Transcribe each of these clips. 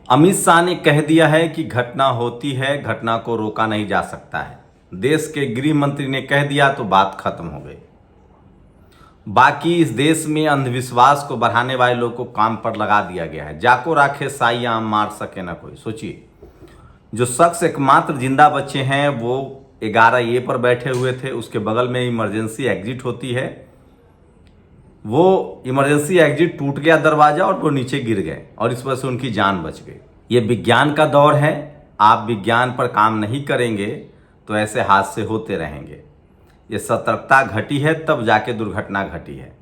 अमित शाह ने कह दिया है कि घटना होती है, घटना को रोका नहीं जा सकता है। देश के गृह मंत्री ने कह दिया तो बात खत्म हो गई। बाकी इस देश में अंधविश्वास को बढ़ाने वाले लोग को काम पर लगा दिया गया है। जाको राखे साइयां मार सके ना कोई। सोचिए, जो शख्स एकमात्र जिंदा बचे हैं वो 11A पर बैठे हुए थे, उसके बगल में इमरजेंसी एग्जिट होती है। वो इमरजेंसी एग्जिट टूट गया दरवाजा और वो नीचे गिर गए और इस वजह से उनकी जान बच गई। ये विज्ञान का दौर है। आप विज्ञान पर काम नहीं करेंगे तो ऐसे हादसे होते रहेंगे। ये सतर्कता घटी है तब जाके दुर्घटना घटी है।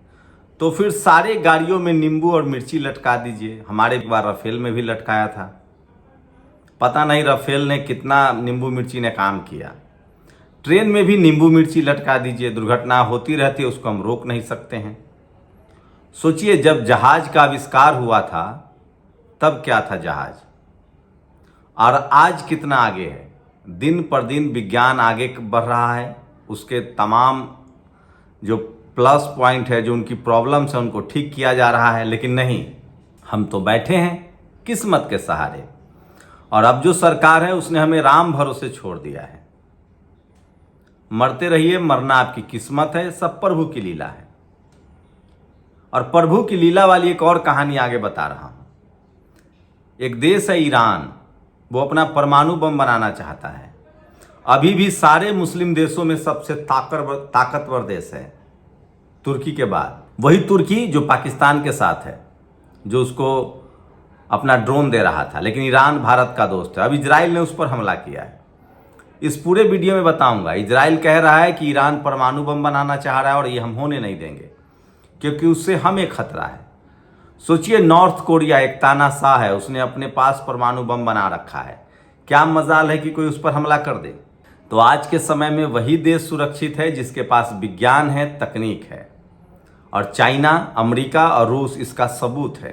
तो फिर सारे गाड़ियों में नींबू और मिर्ची लटका दीजिए। हमारे एक बार राफेल में भी लटकाया था। पता नहीं राफेल ने कितना नींबू मिर्ची ने काम किया। ट्रेन में भी नींबू मिर्ची लटका दीजिए। दुर्घटना होती रहती है, उसको हम रोक नहीं सकते हैं। सोचिए, जब जहाज का आविष्कार हुआ था तब क्या था जहाज, और आज कितना आगे है। दिन पर दिन विज्ञान आगे बढ़ रहा है। उसके तमाम जो प्लस पॉइंट है, जो उनकी प्रॉब्लम्स है, उनको ठीक किया जा रहा है। लेकिन नहीं, हम तो बैठे हैं किस्मत के सहारे। और अब जो सरकार है उसने हमें राम भरोसे छोड़ दिया है। मरते रहिए, मरना आपकी किस्मत है, सब प्रभु की लीला है। और प्रभु की लीला वाली एक और कहानी आगे बता रहा हूं। एक देश है ईरान, वो अपना परमाणु बम बनाना चाहता है। अभी भी सारे मुस्लिम देशों में सबसे ताकतवर देश है, तुर्की के बाद। वही तुर्की जो पाकिस्तान के साथ है, जो उसको अपना ड्रोन दे रहा था। लेकिन ईरान भारत का दोस्त है। अब इजराइल ने उस पर हमला किया है। इस पूरे वीडियो में बताऊंगा। इजराइल कह रहा है कि ईरान परमाणु बम बनाना चाह रहा है और ये हम होने नहीं देंगे, क्योंकि उससे हमें खतरा है। सोचिए, नॉर्थ कोरिया एक तानाशाह है, उसने अपने पास परमाणु बम बना रखा है। क्या मजाल है कि कोई उस पर हमला कर दे। तो आज के समय में वही देश सुरक्षित है जिसके पास विज्ञान है, तकनीक है। और चाइना, अमेरिका और रूस इसका सबूत है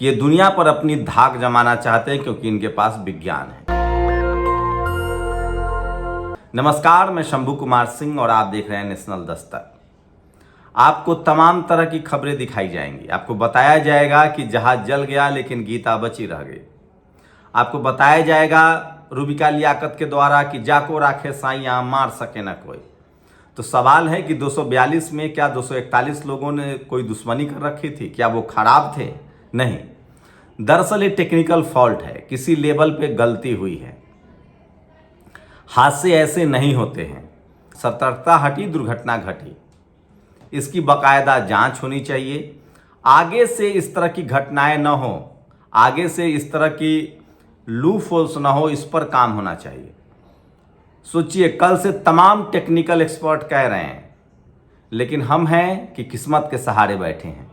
कि ये दुनिया पर अपनी धाक जमाना चाहते हैं, क्योंकि इनके पास विज्ञान है। नमस्कार, मैं शंभू कुमार सिंह और आप देख रहे हैं नेशनल दस्तक। आपको तमाम तरह की खबरें दिखाई जाएंगी। आपको बताया जाएगा कि जहाज जल गया लेकिन गीता बची रह गई। आपको बताया जाएगा रूबिका लियाकत के द्वारा कि जाको राखे साइयां मार सके ना कोई। तो सवाल है कि 242 में क्या 241 लोगों ने कोई दुश्मनी कर रखी थी? क्या वो खराब थे? नहीं, दरअसल ये टेक्निकल फॉल्ट है, किसी लेवल पे गलती हुई है। हादसे ऐसे नहीं होते हैं। सतर्कता हटी, दुर्घटना घटी। इसकी बाकायदा जांच होनी चाहिए। आगे से इस तरह की घटनाएं न हो, आगे से इस तरह की लूप होल्स न हो, इस पर काम होना चाहिए। सोचिए, कल से तमाम टेक्निकल एक्सपर्ट कह रहे हैं, लेकिन हम हैं कि किस्मत के सहारे बैठे हैं।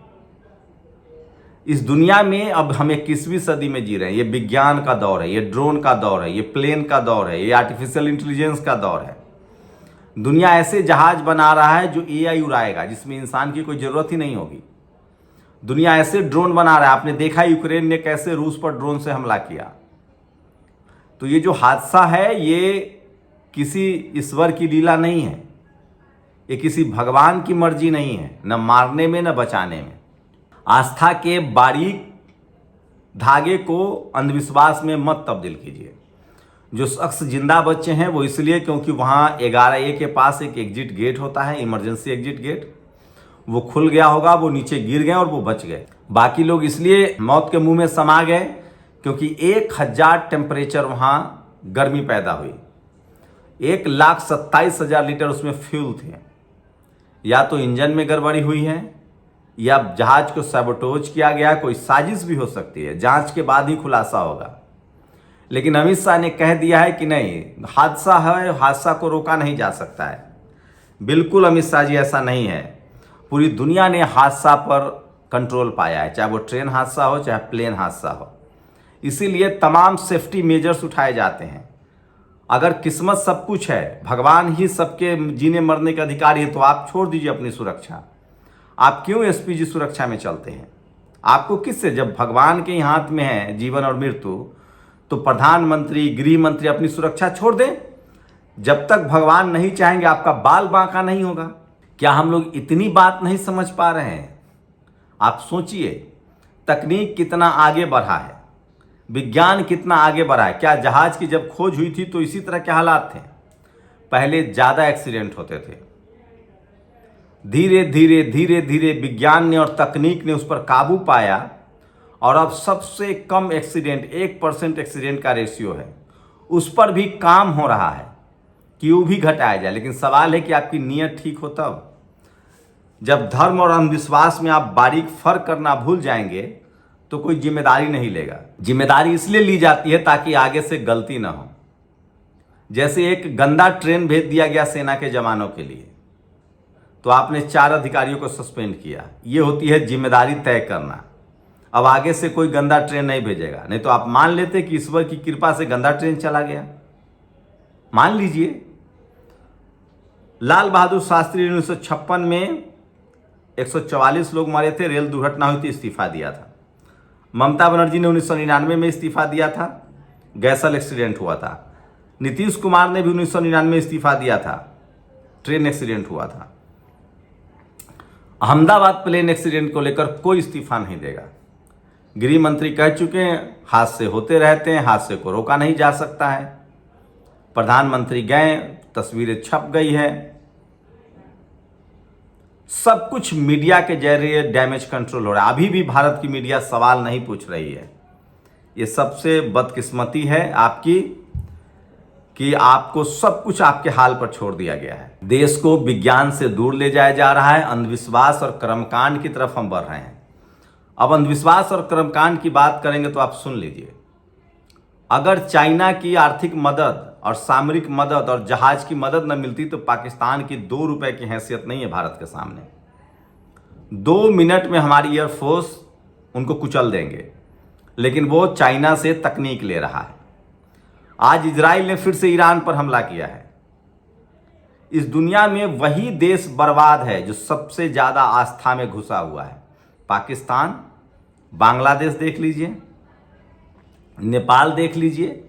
इस दुनिया में अब हम 21वीं सदी में जी रहे हैं। ये विज्ञान का दौर है, ये ड्रोन का दौर है, ये प्लेन का दौर है, ये आर्टिफिशियल इंटेलिजेंस का दौर है। दुनिया ऐसे जहाज बना रहा है जो AI उड़ाएगा, जिसमें इंसान की कोई ज़रूरत ही नहीं होगी। दुनिया ऐसे ड्रोन बना रहा है। आपने देखा यूक्रेन ने कैसे रूस पर ड्रोन से हमला किया। तो ये जो हादसा है, ये किसी ईश्वर की लीला नहीं है, ये किसी भगवान की मर्जी नहीं है, न मारने में न बचाने में। आस्था के बारीक धागे को अंधविश्वास में मत तब्दील कीजिए। जो शख्स जिंदा बचे हैं वो इसलिए क्योंकि वहाँ 11A के पास एक एग्जिट गेट होता है, इमरजेंसी एग्जिट गेट। वो खुल गया होगा, वो नीचे गिर गए और वो बच गए। बाकी लोग इसलिए मौत के मुंह में समा गए क्योंकि 1000 टेम्परेचर वहाँ गर्मी पैदा हुई। 1,27,000 लीटर उसमें फ्यूल थे। या तो इंजन में गड़बड़ी हुई है, या जहाज को सैबोटेज किया गया। कोई साजिश भी हो सकती है, जांच के बाद ही खुलासा होगा। लेकिन अमित शाह ने कह दिया है कि नहीं, हादसा है, हादसा को रोका नहीं जा सकता है। बिल्कुल अमित शाह जी, ऐसा नहीं है। पूरी दुनिया ने हादसा पर कंट्रोल पाया है, चाहे वो ट्रेन हादसा हो, चाहे प्लेन हादसा हो। इसीलिए तमाम सेफ्टी मेजर्स उठाए जाते हैं। अगर किस्मत सब कुछ है, भगवान ही सबके जीने मरने के अधिकारी है, तो आप छोड़ दीजिए अपनी सुरक्षा। आप क्यों SPG सुरक्षा में चलते हैं? आपको किससे? जब भगवान के हाथ में है जीवन और मृत्यु, तो प्रधानमंत्री, गृह मंत्री अपनी सुरक्षा छोड़ दें। जब तक भगवान नहीं चाहेंगे आपका बाल बांका नहीं होगा। क्या हम लोग इतनी बात नहीं समझ पा रहे हैं? आप सोचिए, तकनीक कितना आगे बढ़ा है। विज्ञान कितना आगे बढ़ा है। क्या जहाज की जब खोज हुई थी तो इसी तरह के हालात थे? पहले ज़्यादा एक्सीडेंट होते थे। धीरे धीरे धीरे धीरे विज्ञान ने और तकनीक ने उस पर काबू पाया और अब सबसे कम एक्सीडेंट 1% एक्सीडेंट का रेशियो है। उस पर भी काम हो रहा है कि वो भी घटाया जाए, लेकिन सवाल है कि आपकी नीयत ठीक हो तब। जब धर्म और अंधविश्वास में आप बारीक फर्क करना भूल जाएंगे तो कोई जिम्मेदारी नहीं लेगा। जिम्मेदारी इसलिए ली जाती है ताकि आगे से गलती ना हो। जैसे एक गंदा ट्रेन भेज दिया गया सेना के जवानों के लिए, तो आपने 4 अधिकारियों को सस्पेंड किया। ये होती है जिम्मेदारी तय करना। अब आगे से कोई गंदा ट्रेन नहीं भेजेगा। नहीं तो आप मान लेते कि ईश्वर की कृपा से गंदा ट्रेन चला गया। मान लीजिए लाल बहादुर शास्त्री 1956 में 144 लोग मरे थे, रेल दुर्घटना हुई थी, इस्तीफा दिया था। ममता बनर्जी ने 1999 में इस्तीफा दिया था, गैसल एक्सीडेंट हुआ था। नीतीश कुमार ने भी 1999 में इस्तीफा दिया था, ट्रेन एक्सीडेंट हुआ था। अहमदाबाद प्लेन एक्सीडेंट को लेकर कोई इस्तीफा नहीं देगा। गृह मंत्री कह चुके हैं हादसे होते रहते हैं, हादसे को रोका नहीं जा सकता है। प्रधानमंत्री गए, तस्वीरें छप गई है। सब कुछ मीडिया के जरिए डैमेज कंट्रोल हो रहा है। अभी भी भारत की मीडिया सवाल नहीं पूछ रही है। ये सबसे बदकिस्मती है आपकी कि आपको सब कुछ आपके हाल पर छोड़ दिया गया है। देश को विज्ञान से दूर ले जाया जा रहा है। अंधविश्वास और कर्मकांड की तरफ हम बढ़ रहे हैं। अब अंधविश्वास और कर्मकांड की बात करेंगे तो आप सुन लीजिए। अगर चाइना की आर्थिक मदद और सामरिक मदद और जहाज की मदद न मिलती तो पाकिस्तान की 2 रुपए की हैसियत नहीं है भारत के सामने। 2 मिनट में हमारी एयरफोर्स उनको कुचल देंगे, लेकिन वो चाइना से तकनीक ले रहा है। आज इजराइल ने फिर से ईरान पर हमला किया है। इस दुनिया में वही देश बर्बाद है जो सबसे ज्यादा आस्था में घुसा हुआ है। पाकिस्तान, बांग्लादेश देख लीजिए, नेपाल देख लीजिए,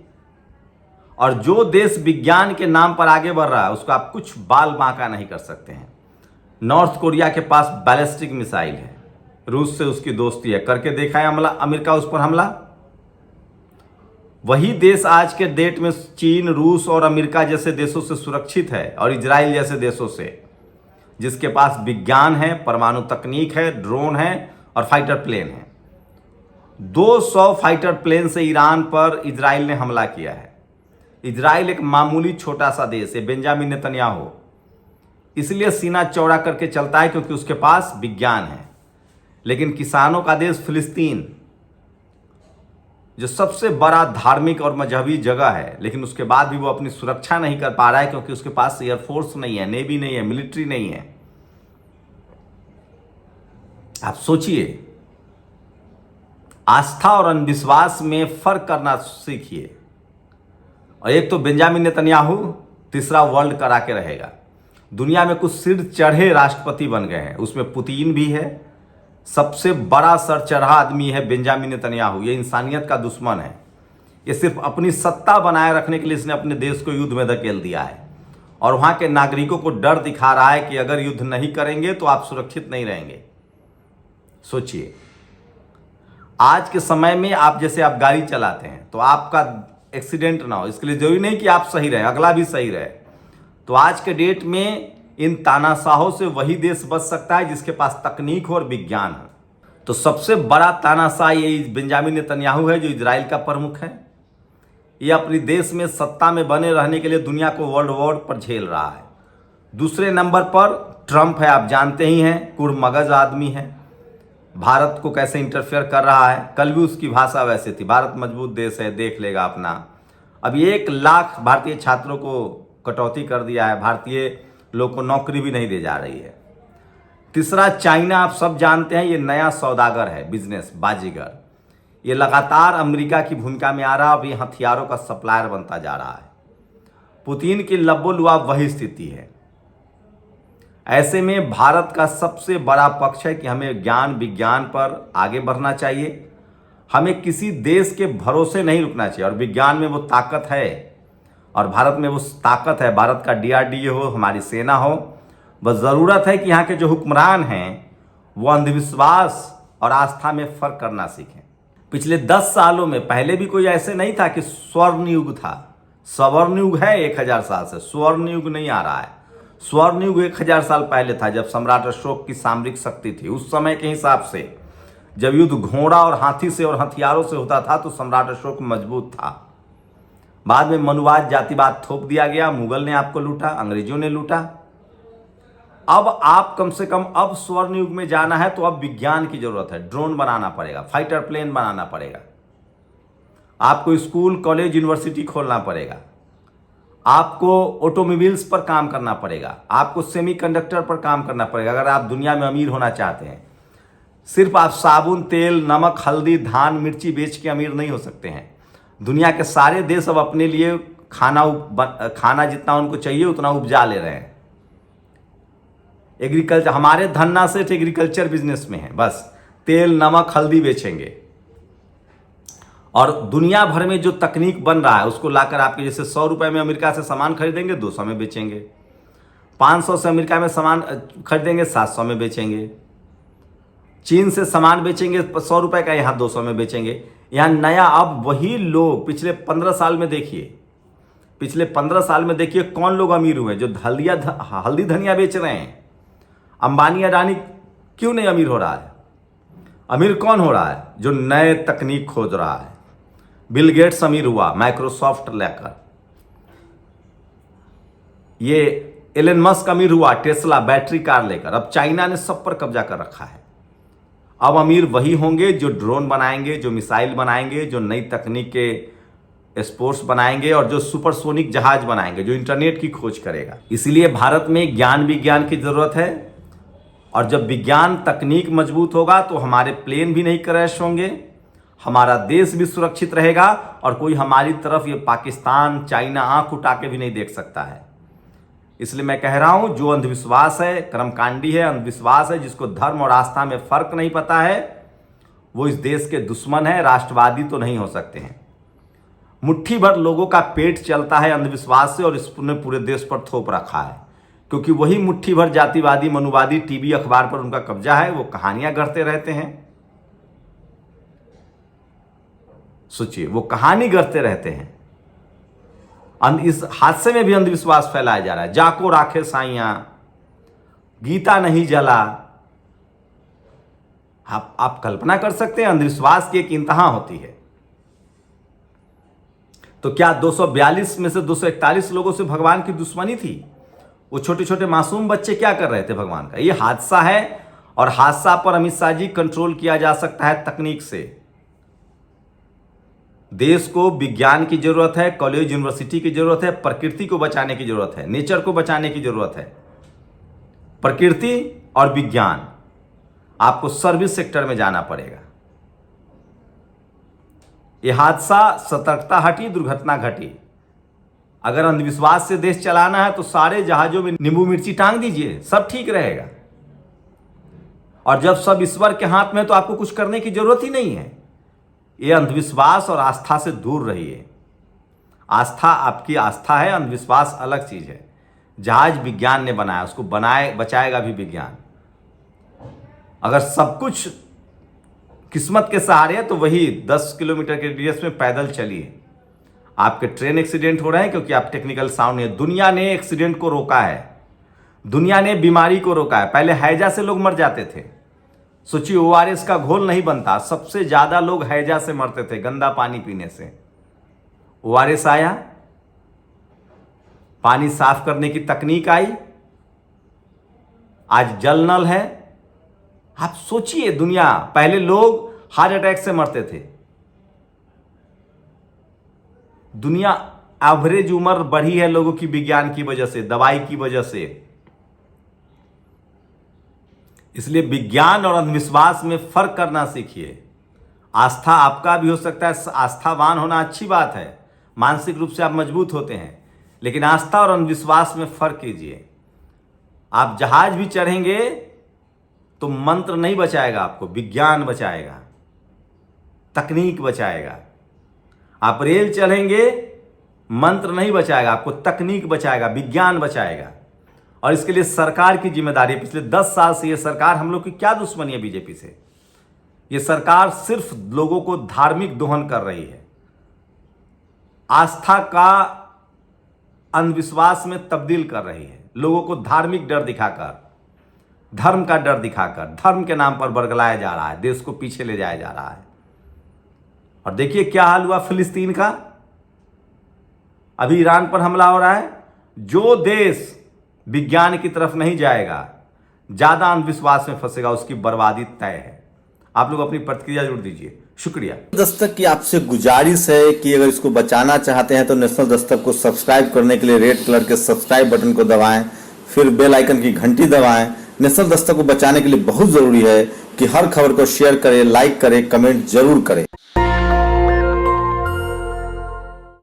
और जो देश विज्ञान के नाम पर आगे बढ़ रहा है उसको आप कुछ बाल बांका नहीं कर सकते हैं। नॉर्थ कोरिया के पास बैलिस्टिक मिसाइल है, रूस से उसकी दोस्ती है, करके देखा है हमला, अमेरिका उस पर हमला। वही देश आज के डेट में चीन, रूस और अमेरिका जैसे देशों से सुरक्षित है, और इजराइल जैसे देशों से, जिसके पास विज्ञान है, परमाणु तकनीक है, ड्रोन है और फाइटर प्लेन है। 200 फाइटर प्लेन से ईरान पर इजराइल ने हमला किया है। इजराइल एक मामूली छोटा सा देश है, बेंजामिन नेतन्याहू इसलिए सीना चौड़ा करके चलता है क्योंकि उसके पास विज्ञान है। लेकिन किसानों का देश फिलिस्तीन, जो सबसे बड़ा धार्मिक और मजहबी जगह है, लेकिन उसके बाद भी वो अपनी सुरक्षा नहीं कर पा रहा है क्योंकि उसके पास एयरफोर्स नहीं है, नेवी नहीं है, मिलिट्री नहीं है। आप सोचिए, आस्था और अंधविश्वास में फर्क करना सीखिए। और एक तो बेंजामिन नेतन्याहू, तीसरा वर्ल्ड करा के रहेगा। दुनिया में कुछ सिर चढ़े राष्ट्रपति बन गए हैं, उसमें पुतिन भी है। सबसे बड़ा सर चढ़ा आदमी है बेंजामिन नेतन्याहू। ये इंसानियत का दुश्मन है। ये सिर्फ अपनी सत्ता बनाए रखने के लिए इसने अपने देश को युद्ध में धकेल दिया है, और वहां के नागरिकों को डर दिखा रहा है कि अगर युद्ध नहीं करेंगे तो आप सुरक्षित नहीं रहेंगे। सोचिए, आज के समय में आप गाड़ी चलाते हैं तो आपका एक्सीडेंट ना हो, इसके लिए जरूरी नहीं कि आप सही रहे, अगला भी सही रहे। तो आज के डेट में इन तानाशाहों से वही देश बच सकता है जिसके पास तकनीक हो और विज्ञान हो। तो सबसे बड़ा तानाशाह ये बेंजामिन नेतन्याहू है, जो इजराइल का प्रमुख है। ये अपने देश में सत्ता में बने रहने के लिए दुनिया को वर्ल्ड वॉर पर झेल रहा है। दूसरे नंबर पर ट्रंप है, आप जानते ही हैं, कुड़मगज आदमी है। भारत को कैसे इंटरफेयर कर रहा है। कल भी उसकी भाषा वैसे थी, भारत मजबूत देश है, देख लेगा अपना। अब 1 लाख भारतीय छात्रों को कटौती कर दिया है, भारतीय लोग को नौकरी भी नहीं दे जा रही है। तीसरा चाइना, आप सब जानते हैं, ये नया सौदागर है, बिजनेस बाजीगर। ये लगातार अमेरिका की भूमिका में आ रहा है, अब ये हथियारों का सप्लायर बनता जा रहा है। पुतिन की लबोलुआब वही स्थिति है। ऐसे में भारत का सबसे बड़ा पक्ष है कि हमें ज्ञान विज्ञान पर आगे बढ़ना चाहिए। हमें किसी देश के भरोसे नहीं रुकना चाहिए, और विज्ञान में वो ताकत है, और भारत में वो ताकत है। भारत का DRDO हो, हमारी सेना हो। बस ज़रूरत है कि यहाँ के जो हुक्मरान हैं वो अंधविश्वास और आस्था में फ़र्क करना सीखें। पिछले 10 सालों में पहले भी कोई ऐसे नहीं था कि स्वर्ण युग था। स्वर्ण युग है 1000 साल से, स्वर्ण युग नहीं आ रहा है। स्वर्ण युग 1000 साल पहले था, जब सम्राट अशोक की सामरिक शक्ति थी। उस समय के हिसाब से जब युद्ध घोड़ा और हाथी से और हथियारों से होता था तो सम्राट अशोक मजबूत था। बाद में मनुवाद जातिवाद थोप दिया गया, मुगल ने आपको लूटा, अंग्रेजों ने लूटा। अब आप कम से कम अब स्वर्ण युग में जाना है तो अब विज्ञान की जरूरत है। ड्रोन बनाना पड़ेगा, फाइटर प्लेन बनाना पड़ेगा, आपको स्कूल कॉलेज यूनिवर्सिटी खोलना पड़ेगा, आपको ऑटोमोबाइल्स पर काम करना पड़ेगा, आपको सेमीकंडक्टर पर काम करना पड़ेगा। अगर आप दुनिया में अमीर होना चाहते हैं, सिर्फ आप साबुन तेल नमक हल्दी धान मिर्ची बेच के अमीर नहीं हो सकते हैं। दुनिया के सारे देश अब अपने लिए खाना जितना उनको चाहिए उतना उपजा ले रहे हैं। एग्रीकल्चर, हमारे धन्ना सेठ एग्रीकल्चर बिजनेस में है, बस तेल नमक हल्दी बेचेंगे। और दुनिया भर में जो तकनीक बन रहा है उसको लाकर आपके जैसे 100 रुपए में अमेरिका से सामान खरीदेंगे 200 में बेचेंगे, 500 से अमेरिका में सामान खरीदेंगे 700 में बेचेंगे, चीन से सामान बेचेंगे 100 रुपए का, यहाँ 200 में बेचेंगे। यहाँ नया अब वही लोग पिछले 15 साल में देखिए, पिछले 15 साल में देखिए कौन लोग अमीर हुए जो हल्दी धनिया बेच रहे हैं। अंबानी अडानी क्यों नहीं अमीर हो रहा है? अमीर कौन हो रहा है? जो नए तकनीक खोज रहा है। बिल गेट्स अमीर हुआ माइक्रोसॉफ्ट लेकर, ये एलन मस्क अमीर हुआ टेस्ला बैटरी कार लेकर। अब चाइना ने सब पर कब्जा कर रखा है। अब अमीर वही होंगे जो ड्रोन बनाएंगे, जो मिसाइल बनाएंगे, जो नई तकनीक के स्पोर्ट्स बनाएंगे और जो सुपरसोनिक जहाज बनाएंगे, जो इंटरनेट की खोज करेगा। इसीलिए भारत में ज्ञान विज्ञान की जरूरत है। और जब विज्ञान तकनीक मजबूत होगा तो हमारे प्लेन भी नहीं क्रैश होंगे, हमारा देश भी सुरक्षित रहेगा और कोई हमारी तरफ ये पाकिस्तान चाइना आंख उठा के भी नहीं देख सकता है। इसलिए मैं कह रहा हूं, जो अंधविश्वास है, कर्मकांडी है, अंधविश्वास है, जिसको धर्म और आस्था में फर्क नहीं पता है, वो इस देश के दुश्मन है, राष्ट्रवादी तो नहीं हो सकते हैं। मुट्ठी भर लोगों का पेट चलता है अंधविश्वास से और इसने पूरे देश पर थोप रखा है, क्योंकि वही मुट्ठी भर जातिवादी मनुवादी टीवी अखबार पर उनका कब्जा है। वो कहानियां गढ़ते रहते हैं, सोचिए, वो कहानी गढ़ते रहते हैं। इस हादसे में भी अंधविश्वास फैलाया जा रहा है। जाको राखे साइया, गीता नहीं जला। आप कल्पना कर सकते हैं, अंधविश्वास की एक इंतहा होती है। तो क्या 242 में से 241 लोगों से भगवान की दुश्मनी थी? वो छोटे छोटे मासूम बच्चे क्या कर रहे थे भगवान का? ये हादसा है और हादसा पर अमित शाह जी कंट्रोल किया जा सकता है तकनीक से। देश को विज्ञान की जरूरत है, कॉलेज यूनिवर्सिटी की जरूरत है, प्रकृति को बचाने की जरूरत है, नेचर को बचाने की जरूरत है। प्रकृति और विज्ञान, आपको सर्विस सेक्टर में जाना पड़ेगा। यह हादसा सतर्कता हटी, दुर्घटना घटी। अगर अंधविश्वास से देश चलाना है तो सारे जहाजों में नींबू मिर्ची टांग दीजिए, सब ठीक रहेगा। और जब सब ईश्वर के हाथ में तो आपको कुछ करने की जरूरत ही नहीं है। ये अंधविश्वास और आस्था से दूर रहिए। आस्था आपकी आस्था है, अंधविश्वास अलग चीज है। जहाज विज्ञान ने बनाया, उसको बचाएगा भी विज्ञान। अगर सब कुछ किस्मत के सहारे है तो वही 10 किलोमीटर के रेडियस में पैदल चलिए। आपके ट्रेन एक्सीडेंट हो रहे हैं क्योंकि आप टेक्निकल साउंड नहीं है। दुनिया ने एक्सीडेंट को रोका है, दुनिया ने बीमारी को रोका है। पहले हैजा से लोग मर जाते थे, सोचिए ORS का घोल नहीं बनता, सबसे ज्यादा लोग हैजा से मरते थे, गंदा पानी पीने से। ORS आया, पानी साफ करने की तकनीक आई, आज जल नल है। आप सोचिए, दुनिया, पहले लोग हार्ट अटैक से मरते थे, दुनिया एवरेज उम्र बढ़ी है लोगों की विज्ञान की वजह से, दवाई की वजह से। इसलिए विज्ञान और अंधविश्वास में फर्क करना सीखिए। आस्था आपका भी हो सकता है, आस्थावान होना अच्छी बात है, मानसिक रूप से आप मजबूत होते हैं, लेकिन आस्था और अंधविश्वास में फर्क कीजिए। आप जहाज भी चढ़ेंगे तो मंत्र नहीं बचाएगा आपको, विज्ञान बचाएगा, तकनीक बचाएगा। आप रेल चढ़ेंगे, मंत्र नहीं बचाएगा आपको, तकनीक बचाएगा, विज्ञान बचाएगा। और इसके लिए सरकार की जिम्मेदारी है। पिछले 10 साल से ये सरकार, हम लोग की क्या दुश्मनी है बीजेपी से? ये सरकार सिर्फ लोगों को धार्मिक दोहन कर रही है, आस्था का अंधविश्वास में तब्दील कर रही है, लोगों को धार्मिक डर दिखाकर, धर्म का डर दिखाकर, धर्म के नाम पर बरगलाया जा रहा है, देश को पीछे ले जाया जा रहा है। और देखिए क्या हाल हुआ फिलिस्तीन का। अभी ईरान पर हमला हो रहा है। जो देश विज्ञान की तरफ नहीं जाएगा, ज्यादा अंधविश्वास में फंसेगा, उसकी बर्बादी तय है। आप लोग अपनी प्रतिक्रिया जरूर दीजिए। शुक्रिया। दस्तक की आपसे गुजारिश है कि अगर इसको बचाना चाहते हैं तो नेशनल दस्तक को सब्सक्राइब करने के लिए रेड कलर के सब्सक्राइब बटन को दबाएं, फिर बेल आइकन की घंटी दबाएं। नेशनल दस्तक को बचाने के लिए बहुत जरूरी है कि हर खबर को शेयर करें, लाइक करें, कमेंट जरूर करें।